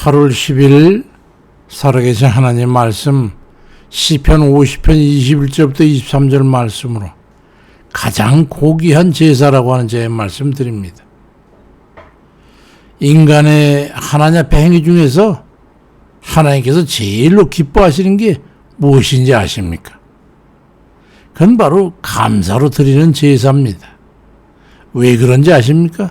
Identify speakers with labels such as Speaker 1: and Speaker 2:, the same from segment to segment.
Speaker 1: 8월 10일 살아계신 하나님 말씀 시편 50편 21절부터 23절 말씀으로 가장 고귀한 제사라고 하는 제 말씀 드립니다. 인간의 하나님 앞에 행위 중에서 하나님께서 제일로 기뻐하시는 게 무엇인지 아십니까? 그건 바로 감사로 드리는 제사입니다. 왜 그런지 아십니까?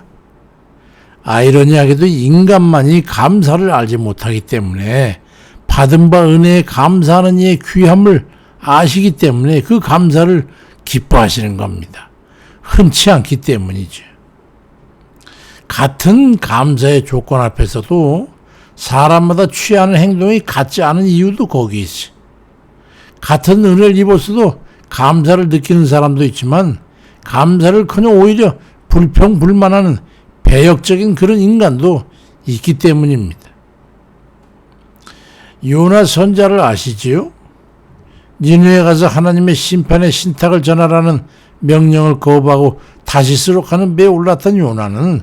Speaker 1: 아이러니하게도 인간만이 감사를 알지 못하기 때문에 받은 바 은혜에 감사하는 이의 귀함을 아시기 때문에 그 감사를 기뻐하시는 겁니다. 흔치 않기 때문이죠. 같은 감사의 조건 앞에서도 사람마다 취하는 행동이 같지 않은 이유도 거기 있어. 같은 은혜를 입었어도 감사를 느끼는 사람도 있지만 감사를커녕 오히려 불평불만하는 배역적인 그런 인간도 있기 때문입니다. 요나 선자를 아시지요? 니느웨에 가서 하나님의 심판의 신탁을 전하라는 명령을 거부하고 다시스로 가는 배에 올랐던 요나는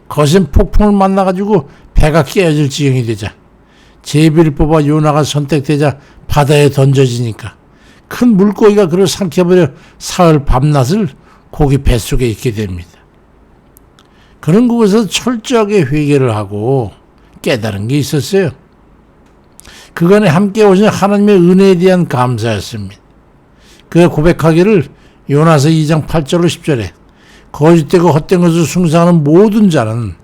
Speaker 1: 거센 폭풍을 만나가지고 배가 깨어질 지경이 되자 제비를 뽑아 요나가 선택되자 바다에 던져지니까 큰 물고기가 그를 삼켜버려 사흘 밤낮을 고기 뱃속에 있게 됩니다. 그는 그곳에서 철저하게 회개를 하고 깨달은 게 있었어요. 그간에 함께 오신 하나님의 은혜에 대한 감사였습니다. 그가 고백하기를 요나서 2장 8절로 10절에 거짓되고 헛된 것을 숭상하는 모든 자는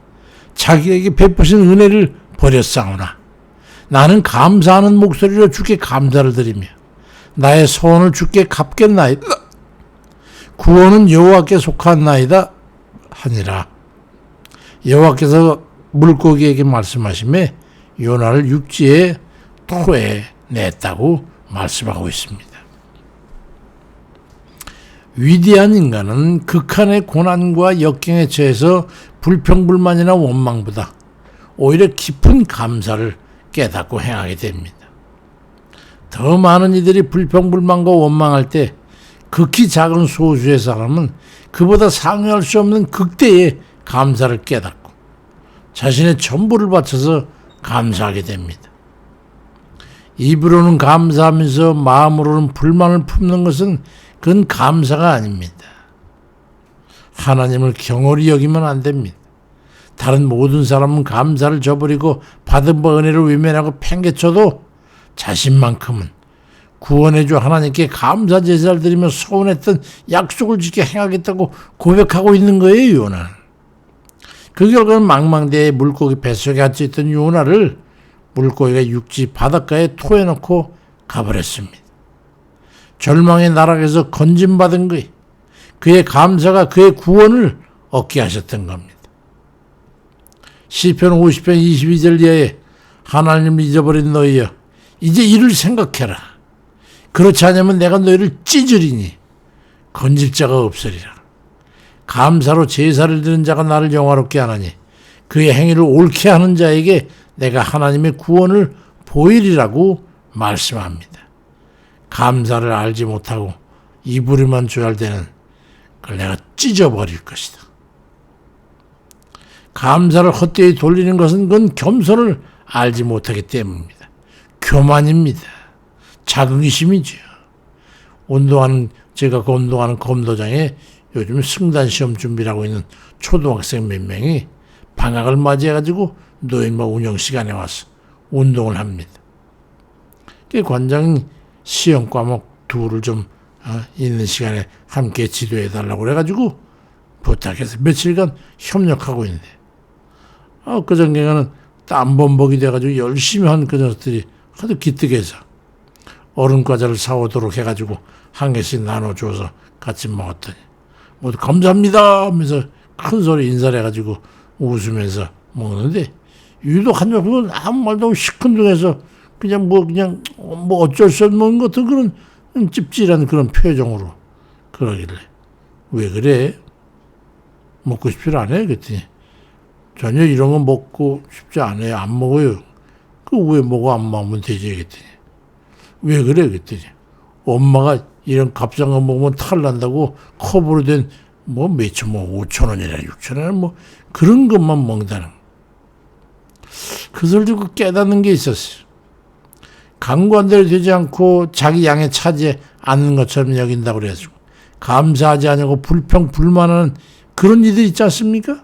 Speaker 1: 자기에게 베푸신 은혜를 버렸사오나 나는 감사하는 목소리로 주께 감사를 드리며 나의 소원을 주께 갚겠나이다. 구원은 여호와께 속한나이다 하니라. 여호와께서 물고기에게 말씀하시며 요나를 육지의 토에 냈다고 말씀하고 있습니다. 위대한 인간은 극한의 고난과 역경에 처해서 불평불만이나 원망보다 오히려 깊은 감사를 깨닫고 행하게 됩니다. 더 많은 이들이 불평불만과 원망할 때 극히 작은 소수의 사람은 그보다 상회할 수 없는 극대의 감사를 깨닫고 자신의 전부를 바쳐서 감사하게 됩니다. 입으로는 감사하면서 마음으로는 불만을 품는 것은 그건 감사가 아닙니다. 하나님을 경홀히 여기면 안 됩니다. 다른 모든 사람은 감사를 저버리고 받은 바 은혜를 외면하고 팽개쳐도 자신만큼은 구원해줘 하나님께 감사 제사를 드리며 소원했던 약속을 지켜 행하겠다고 고백하고 있는 거예요. 요나는. 그 결과는 망망대해 물고기 뱃속에 갇혀있던 요나를 물고기가 육지 바닷가에 토해놓고 가버렸습니다. 절망의 나락에서 건진받은 그의 감사가 그의 구원을 얻게 하셨던 겁니다. 시편 50편 22절 이하에 하나님을 잊어버린 너희여 이제 이를 생각해라. 그렇지 않으면 내가 너희를 찢으리니 건질 자가 없으리라. 감사로 제사를 드리는 자가 나를 영화롭게 하나니 그의 행위를 옳게 하는 자에게 내가 하나님의 구원을 보이리라고 말씀합니다. 감사를 알지 못하고 입으로만 조할 때는 그걸 내가 찢어버릴 것이다. 감사를 헛되이 돌리는 것은 그건 겸손을 알지 못하기 때문입니다. 교만입니다. 자긍심이죠. 제가 운동하는 검도장에 요즘 승단시험 준비를 하고 있는 초등학생 몇 명이 방학을 맞이해가지고 노인마 운영 시간에 와서 운동을 합니다. 관장이 시험 과목 둘을 좀 있는 시간에 함께 지도해달라고 그래가지고 부탁해서 며칠간 협력하고 있는데 그 전경에는 땀범벅이 돼가지고 열심히 한 그 녀석들이 하도 기특해서 얼음 과자를 사오도록 해가지고 한 개씩 나눠줘서 같이 먹었더니 모두 감사합니다 하면서 큰 소리 인사를 해가지고 웃으면서 먹는데 유독 한 녀석은 아무 말도 없이 시큰둥해서 그냥 어쩔 수 없는 것 같은 그런 찝찝한 그런 표정으로 그러길래 왜 그래? 먹고 싶지 않아요? 그랬더니 전혀 이런 거 먹고 싶지 않아요. 안 먹어요. 그 왜 먹어 안 먹으면 되지? 그랬더니 왜 그래? 그랬더니 엄마가 이런 값싼 거 먹으면 탈 난다고 컵으로 된 몇천 5천 원이나 6천 원 그런 것만 먹는다는 그것을 두고 깨닫는 게 있었어요. 강구한대로 되지 않고 자기 양에 차지 않는 것처럼 여긴다고 그래가지고 감사하지 않냐고 불평불만하는 그런 이들 있지 않습니까?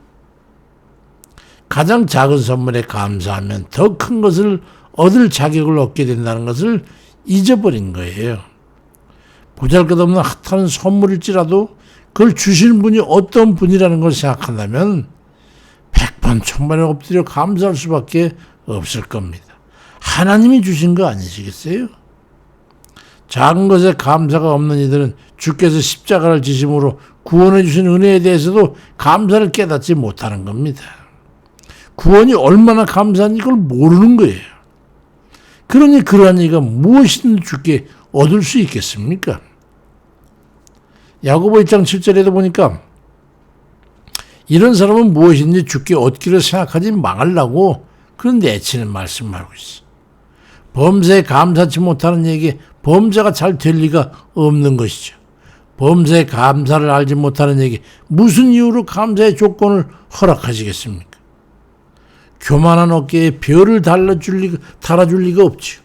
Speaker 1: 가장 작은 선물에 감사하면 더 큰 것을 얻을 자격을 얻게 된다는 것을 잊어버린 거예요. 보잘것없는 핫한 선물일지라도 그걸 주시는 분이 어떤 분이라는 걸 생각한다면 100번 1000번에 엎드려 감사할 수밖에 없을 겁니다. 하나님이 주신 거 아니시겠어요? 작은 것에 감사가 없는 이들은 주께서 십자가를 지심으로 구원해 주신 은혜에 대해서도 감사를 깨닫지 못하는 겁니다. 구원이 얼마나 감사한지 그걸 모르는 거예요. 그러니 그러한 이가 무엇이든 주께 얻을 수 있겠습니까? 야고보 1장 7절에도 보니까 이런 사람은 무엇인지 주께 얻기를 생각하지 말라고 그런 내치는 말씀을 하고 있어. 범사에 감사치 못하는 얘기에 범사가 잘 될 리가 없는 것이죠. 범사에 감사를 알지 못하는 얘기 무슨 이유로 감사의 조건을 허락하시겠습니까? 교만한 어깨에 별을 달아줄 리가 없죠.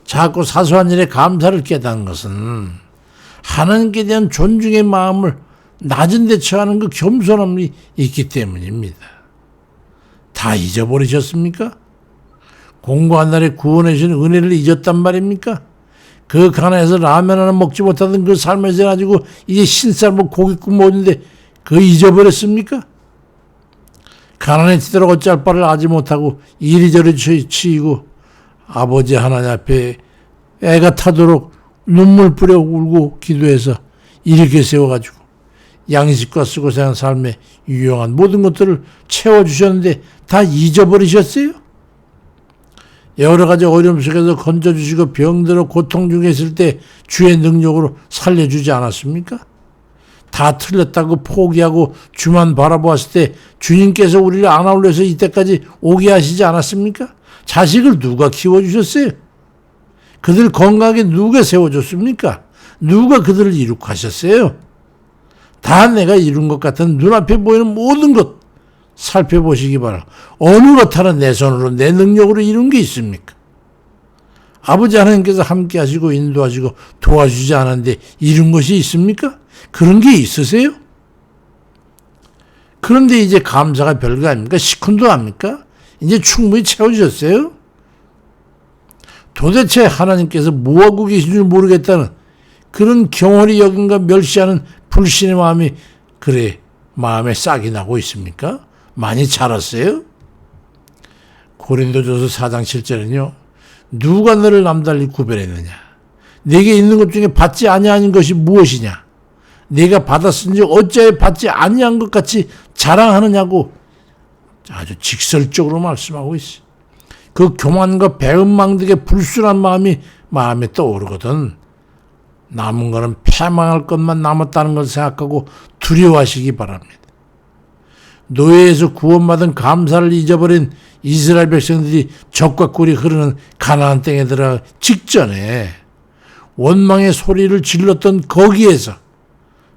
Speaker 1: 자꾸 사소한 일에 감사를 깨닫는 것은 하나님께 대한 존중의 마음을 낮은 데 처하는 그 겸손함이 있기 때문입니다. 다 잊어버리셨습니까? 공고한 날에 구원해 주신 은혜를 잊었단 말입니까? 그 가나에서 라면 하나 먹지 못하던 그 삶에서 가지고 이제 신쌀 고깃국 먹는데 그거 잊어버렸습니까? 가난에 치도록 어찌할 바를 아지 못하고 이리저리 치이고 아버지 하나님 앞에 애가 타도록 눈물 뿌려 울고 기도해서 이렇게 세워가지고 양식과 쓰고 사는 삶에 유용한 모든 것들을 채워주셨는데 다 잊어버리셨어요? 여러 가지 어려움 속에서 건져주시고 병들어 고통 중에 있을 때 주의 능력으로 살려주지 않았습니까? 다 틀렸다고 포기하고 주만 바라보았을 때 주님께서 우리를 안아올려서 이때까지 오게 하시지 않았습니까? 자식을 누가 키워주셨어요? 그들 건강하게 누가 세워줬습니까? 누가 그들을 이룩하셨어요? 다 내가 이룬 것 같은 눈앞에 보이는 모든 것 살펴보시기 바랍니다. 어느 것 하나 내 손으로 내 능력으로 이룬 게 있습니까? 아버지 하나님께서 함께 하시고 인도하시고 도와주지 않았는데 이룬 것이 있습니까? 그런 게 있으세요? 그런데 이제 감사가 별거 아닙니까? 시큰도 합니까? 이제 충분히 채워주셨어요? 도대체 하나님께서 뭐하고 계신 줄 모르겠다는 그런 경홀히 여긴가 멸시하는 불신의 마음이 그래 마음에 싹이 나고 있습니까? 많이 자랐어요? 고린도전서 4장 7절은요. 누가 너를 남달리 구별했느냐? 네게 있는 것 중에 받지 아니한 것이 무엇이냐? 네가 받았은지 어찌하여 받지 아니한 것 같이 자랑하느냐고 아주 직설적으로 말씀하고 있어. 그 교만과 배은망덕의 불순한 마음이 마음에 떠오르거든. 남은 거는 패망할 것만 남았다는 걸 생각하고 두려워하시기 바랍니다. 노예에서 구원받은 감사를 잊어버린 이스라엘 백성들이 적과 꿀이 흐르는 가나안 땅에 들어가 직전에 원망의 소리를 질렀던 거기에서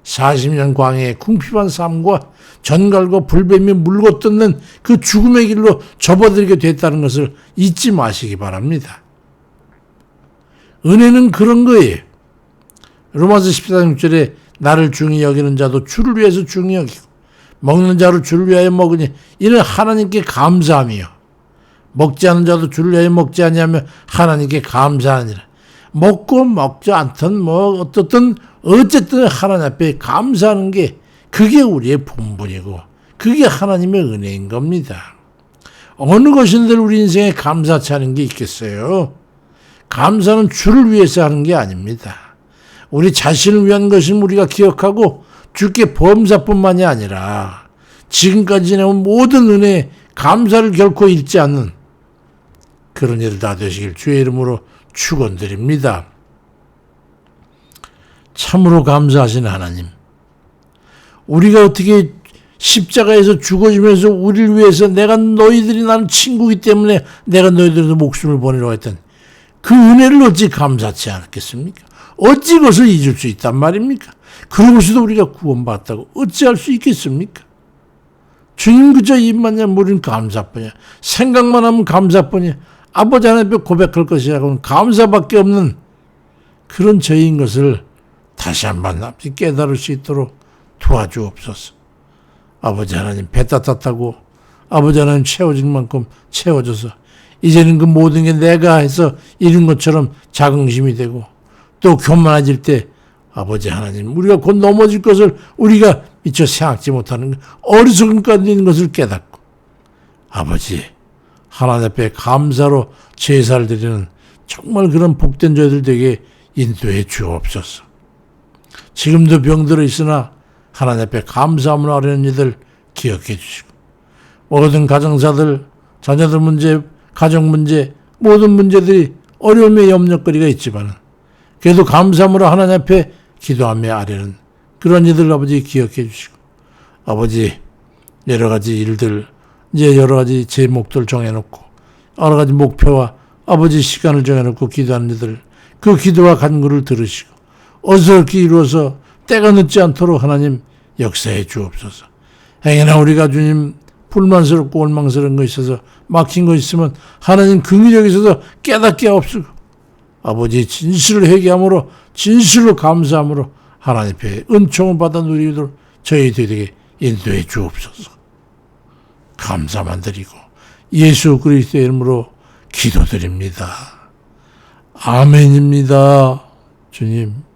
Speaker 1: 40년 광야의 궁핍한 삶과 전갈과 불뱀이 물고 뜯는 그 죽음의 길로 접어들게 됐다는 것을 잊지 마시기 바랍니다. 은혜는 그런 거예요. 로마서 14장 6절에 나를 중히 여기는 자도 주를 위해서 중히 여기고 먹는 자로 주를 위하여 먹으니 이는 하나님께 감사함이요. 먹지 않는 자도 주를 위하여 먹지 아니하며 하나님께 감사하니라. 먹고 먹지 않든 어떻든 어쨌든 하나님 앞에 감사하는 게 그게 우리의 본분이고 그게 하나님의 은혜인 겁니다. 어느 것인들 우리 인생에 감사치 않은 게 있겠어요? 감사는 주를 위해서 하는 게 아닙니다. 우리 자신을 위한 것을 우리가 기억하고 주께 범사뿐만이 아니라 지금까지 지내온 모든 은혜에 감사를 결코 잃지 않는 그런 일을 다 되시길 주의 이름으로 축원드립니다. 참으로 감사하신 하나님, 우리가 어떻게 십자가에서 죽어지면서 우리를 위해서 내가 너희들이 나는 친구이기 때문에 내가 너희들에게 목숨을 보내려고 했던 그 은혜를 어찌 감사치 않겠습니까? 어찌 그것을 잊을 수 있단 말입니까? 그러고서도 우리가 구원받았다고 어찌할 수 있겠습니까? 주님 그저 입만 열면 우리는 감사뿐이야. 생각만 하면 감사뿐이야. 아버지 하나님 앞에 고백할 것이라고는 감사밖에 없는 그런 저희인 것을 다시 한번 아버지 깨달을 수 있도록 도와주옵소서. 아버지 하나님 배 따뜻하고 아버지 하나님 채워질 만큼 채워줘서 이제는 그 모든 게 내가 해서 이룬 것처럼 자긍심이 되고 또 교만해질 때 아버지 하나님 우리가 곧 넘어질 것을 우리가 미처 생각지 못하는 어리석음까지 있는 것을 깨닫고 아버지 하나님 앞에 감사로 제사를 드리는 정말 그런 복된 저희들 되게 인도해 주옵소서. 지금도 병들어 있으나 하나님 앞에 감사함을 아뢰는 이들 기억해 주시고 모든 가정사들 자녀들 문제 가정 문제 모든 문제들이 어려움의 염려거리가 있지만 그래도 감사함으로 하나님 앞에 기도하며 아뢰는 그런 이들 아버지 기억해 주시고 아버지 여러 가지 일들 이제 여러 가지 제목들 정해놓고 여러 가지 목표와 아버지 시간을 정해놓고 기도하는 이들 그 기도와 간구를 들으시고 어서 이렇게 이루어서 때가 늦지 않도록 하나님 역사해 주옵소서. 행여나 우리가 주님 불만스럽고 원망스러운 거 있어서 막힌 거 있으면 하나님 긍휼히 여기셔서 깨닫게 하옵시고 아버지 진실을 회개함으로 진실로 감사함으로 하나님 앞에 은총을 받아 누리도록 저희들에게 인도해 주옵소서. 감사만 드리고 예수 그리스도의 이름으로 기도드립니다. 아멘입니다. 주님.